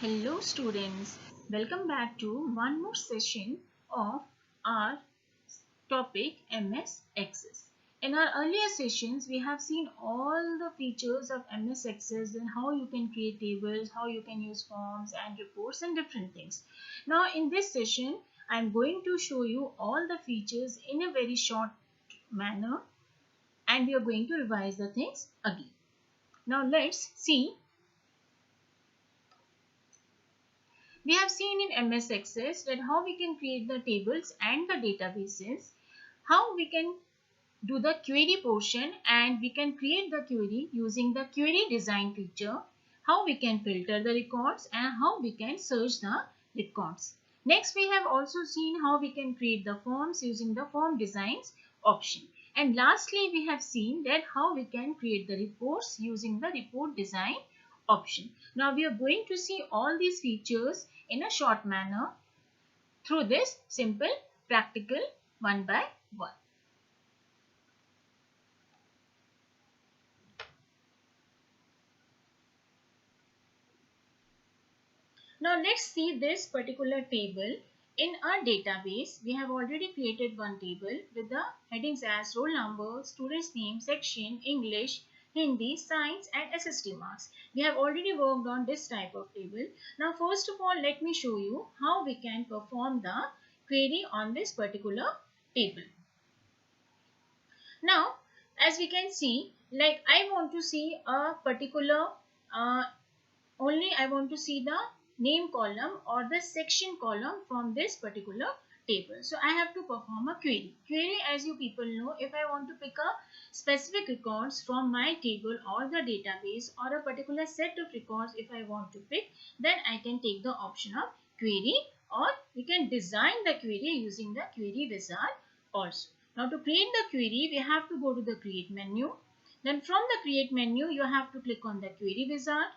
Hello students, welcome back to one more session of our topic MS Access. In our earlier sessions, we have seen all the features of MS Access and how you can create tables, how you can use forms and reports and different things. Now in this session, I am going to show you all the features in a very short manner and we are going to revise the things again. Now let's see. We have seen in MS Access that how we can create the tables and the databases, how we can do the query portion and we can create the query using the query design feature, how we can filter the records and how we can search the records. Next, we have also seen how we can create the forms using the form designs option. And lastly, we have seen that how we can create the reports using the report design option. Now we are going to see all these features in a short manner through this simple practical one by one. Now let's see this particular table. In our database, we have already created one table with the headings as roll number, student's name, section, English, Hindi, science and SST marks. We have already worked on this type of table. Now first of all, let me show you how we can perform the query on this particular table. Now, as we can see, like I want to see a particular only I want to see the name column or the section column from this particular table. So I have to perform a query. Query, as you people know, if I want to pick a specific records from my table or the database or a particular set of records if I want to pick, then I can take the option of query or we can design the query using the query wizard also. Now to create the query, we have to go to the create menu. Then from the create menu, you have to click on the query wizard.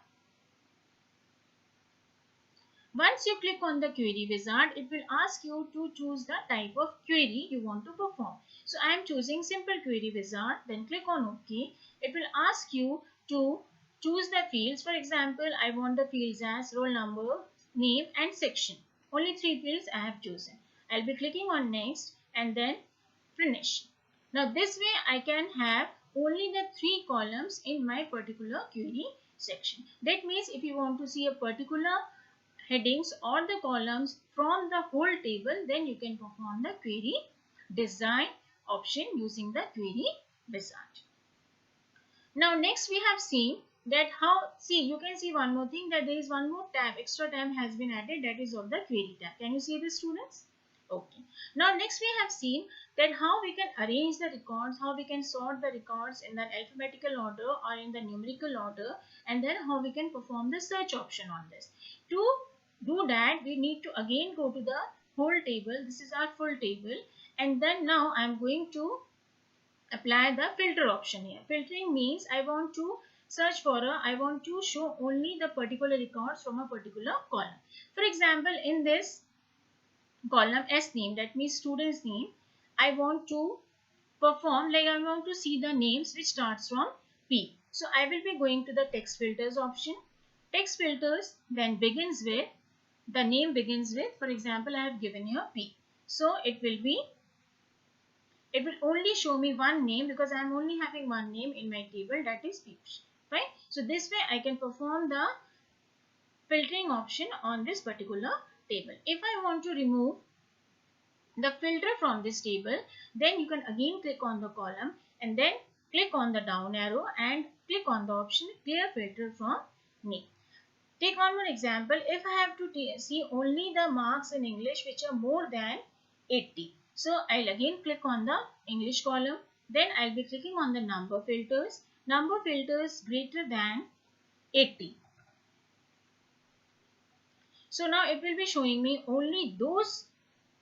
Once you click on the query wizard, it will ask you to choose the type of query you want to perform. So I am choosing simple query wizard, then click on OK. It will ask you to choose the fields. For example, I want the fields as roll number, name and section. Only 3 fields I have chosen. I'll be clicking on next and then finish. Now this way I can have only the 3 columns in my particular query section. That means if you want to see a particular headings or the columns from the whole table, then you can perform the query design option using the query wizard. Now next we have seen that how, see you can see one more thing, that there is one more tab, extra tab has been added, that is of the query tab. Can you see this, students? Okay. Now next we have seen that how we can arrange the records, how we can sort the records in the alphabetical order or in the numerical order, and then how we can perform the search option on this. To do that, we need to again go to the whole table. This is our full table, and then now I am going to apply the filter option here. Filtering means I want to search for I want to show only the particular records from a particular column. For example, in this column S name, that means student's name, I want to perform, like I want to see the names which starts from P. So I will be going to the text filters option. Text filters then begins with, the name begins with, for example, I have given here P. So it will only show me one name because I am only having one name in my table, that is Piyush. Right? So this way I can perform the filtering option on this particular table. If I want to remove the filter from this table, then you can again click on the column and then click on the down arrow and click on the option clear filter from name. Take one more example. If I have to see only the marks in English which are more than 80. So I'll again click on the English column. Then I'll be clicking on the number filters. Number filters greater than 80. So now it will be showing me only those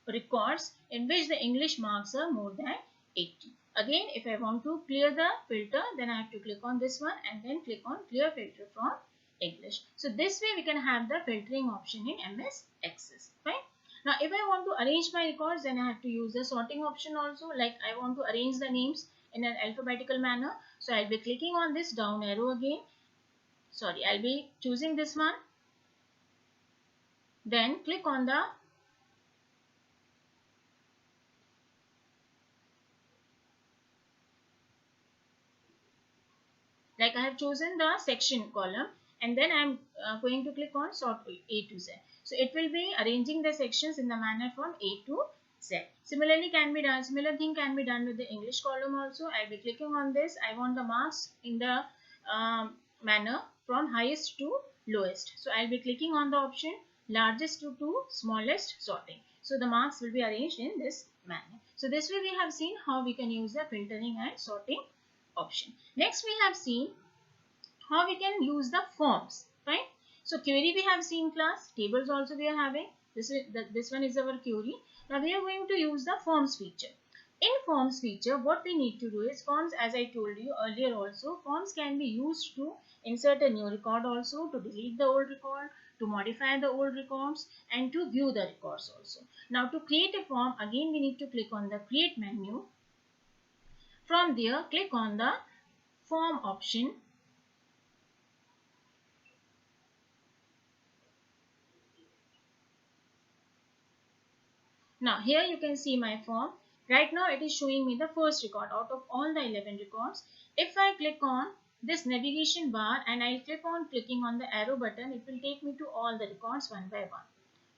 records in which the English marks are more than 80. Again, if I want to clear the filter, then I have to click on this one and then click on clear filter from English. So this way we can have the filtering option in MS Access. Right? Now if I want to arrange my records, then I have to use the sorting option also. Like I want to arrange the names in an alphabetical manner. So I'll be clicking on this down arrow again. Sorry, I'll be choosing this one. Then click on the like I have chosen the section column, and then I'm going to click on sort A to Z. So it will be arranging the sections in the manner from A to Z. Similarly can be done, similar thing can be done with the English column also. I'll be clicking on this. I want the marks in the manner from highest to lowest. So I'll be clicking on the option largest to smallest sorting. So the marks will be arranged in this manner. So this way we have seen how we can use the filtering and sorting option. Next we have seen how we can use the forms, right? So query we have seen class, tables also we are having. This one is our query. Now we are going to use the forms feature. In forms feature, what we need to do is forms, as I told you earlier also, forms can be used to insert a new record also, to delete the old record, to modify the old records, and to view the records also. Now to create a form, again we need to click on the create menu. From there, click on the form option. Now here you can see my form. Right now it is showing me the first record out of all the 11 records. If I click on this navigation bar and I click on clicking on the arrow button, it will take me to all the records one by one.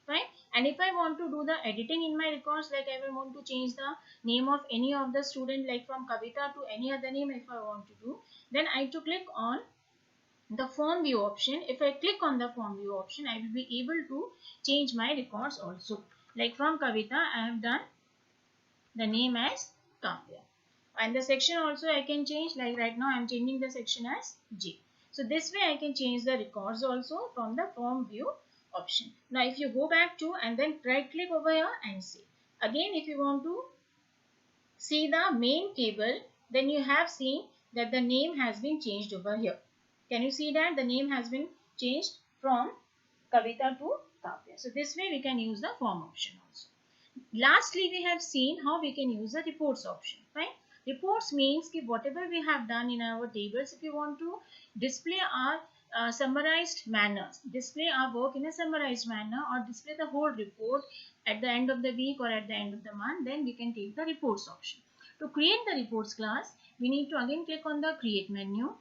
Right? And if I want to do the editing in my records, like I will want to change the name of any of the student, like from Kavita to any other name if I want to do, then I have to click on the form view option. If I click on the form view option, I will be able to change my records also. Like from Kavita, I have done the name as Kavya. And the section also I can change, like right now I am changing the section as J. So this way I can change the records also from the form view option. Now if you go back to and then right click over here and see. Again if you want to see the main table, then you have seen that the name has been changed over here. Can you see that the name has been changed from Kavita to Kavya? So this way we can use the form option also. Lastly, we have seen how we can use the reports option, right? Reports means that whatever we have done in our tables, if you want to display our summarized manners, display our work in a summarized manner, or display the whole report at the end of the week or at the end of the month, then we can take the reports option. To create the reports class, we need to again click on the create menu.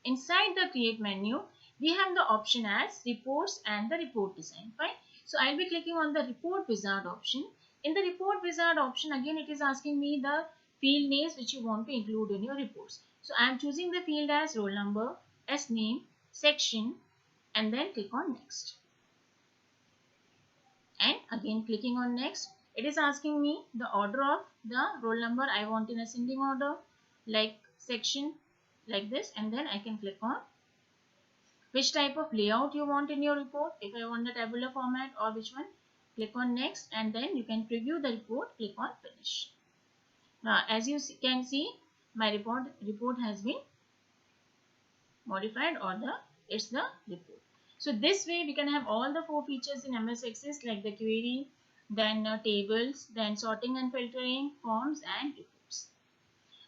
Inside the create menu, we have the option as reports and the report design, right? So I'll be clicking on the report wizard option. In the report wizard option, again it is asking me the field names which you want to include in your reports. So I am choosing the field as roll number, S name, section, and then click on next. And again clicking on next, it is asking me the order of the roll number. I want in ascending order, like section, like this, and then I can click on which type of layout you want in your report. If I want the tabular format or which one, click on next, and then you can preview the report, click on finish. Now as you can see, my report has been modified, or it's the report. So this way we can have all the 4 features in MS Access, like the query, then tables, then sorting and filtering, forms, and reports.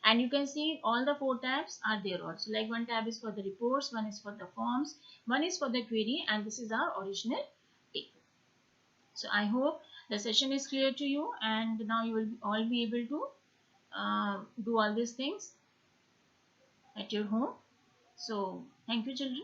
And you can see all the 4 tabs are there also. Like one tab is for the reports, one is for the forms, one is for the query, and this is our original table. So I hope the session is clear to you, and now you will all be able to do all these things at your home. So thank you, children.